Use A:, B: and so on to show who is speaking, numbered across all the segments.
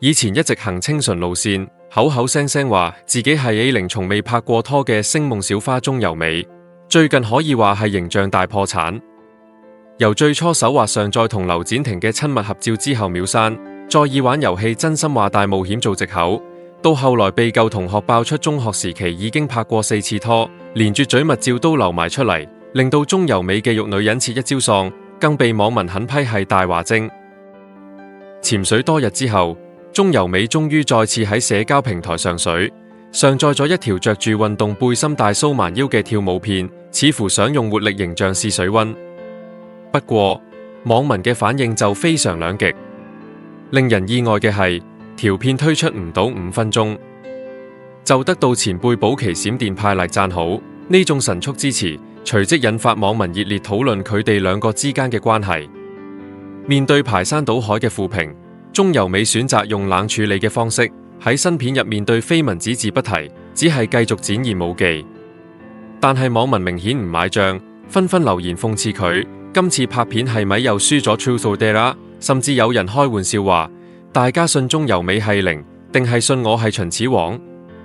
A: 以前一直行清純路線，口口聲聲話自己係A0從未拍過拖嘅星夢小花鍾柔美，最近可以話係形象大破產。由最初手滑上載同劉展婷嘅親密合照之後秒刪，再以玩遊戲真心話大冒險做藉口，到後來被舊同學爆出中學時期已經拍過4次拖，連絕嘴密照都流埋出嚟，令到鍾柔美嘅玉女人設一朝喪，更被網民狠批係大話精。潛水多日之後，鍾柔美終於再次喺社交平台上水，上載咗一條着住運動背心大騷蠻腰嘅跳舞片，似乎想用活力形象試水溫。不過網民嘅反應就非常兩極，令人意外嘅係條片推出唔到5分鐘，就得到前輩保期閃電派嚟讚好，呢種神速支持隨即引發網民熱烈討論佢哋兩個之間嘅關係。面對排山倒海嘅負評，鍾柔美選擇用冷處理嘅方式喺新片入面對緋聞只字不提，只係繼續展現武技。但係網民明顯唔買賬，紛紛留言諷刺佢今次拍片係咪又輸咗 Truth or Dare？ 甚至有人開玩笑話，大家信鍾柔美係零，定係信我係秦始皇？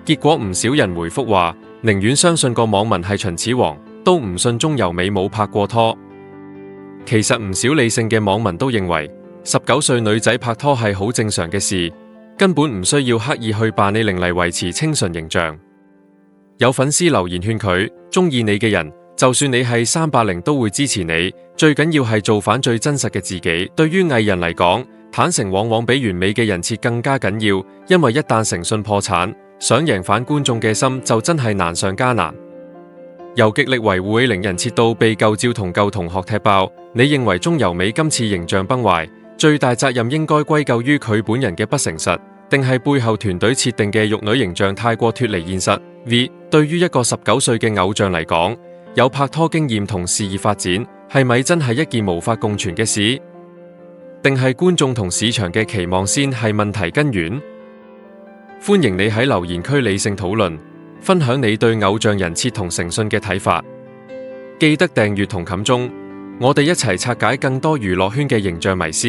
A: 結果唔少人回覆話，寧願相信個網民係秦始皇，都唔信鍾柔美冇拍過拖。其實唔少理性嘅網民都認為，19歲女仔拍拖係好正常嘅事，根本唔需要刻意去扮A0嚟維持清純形象。有粉絲留言勸佢，中意你嘅人，就算你係380都會支持你，最緊要係做返最真實嘅自己。對於藝人嚟講，坦誠往往比完美嘅人設更加緊要，因為一旦誠信破產，想贏返觀眾嘅心就真係難上加難。由極力維護A0人設到被舊照同舊同學踢爆，你認為鍾柔美今次形象崩壞，最大責任應該歸咎於佢本人嘅不誠實，定係背後團隊設定嘅玉女形象太過脫離現實？V 對於一個19歲嘅偶像嚟講，有拍拖經驗同事業發展，係咪真係一件無法共存嘅事？定係觀眾同市場嘅期望先係問題根源？歡迎你喺留言區理性討論，分享你對偶像人設同誠信嘅睇法。記得訂閱同冚鐘，我哋一齊拆解更多娛樂圈嘅形象迷思。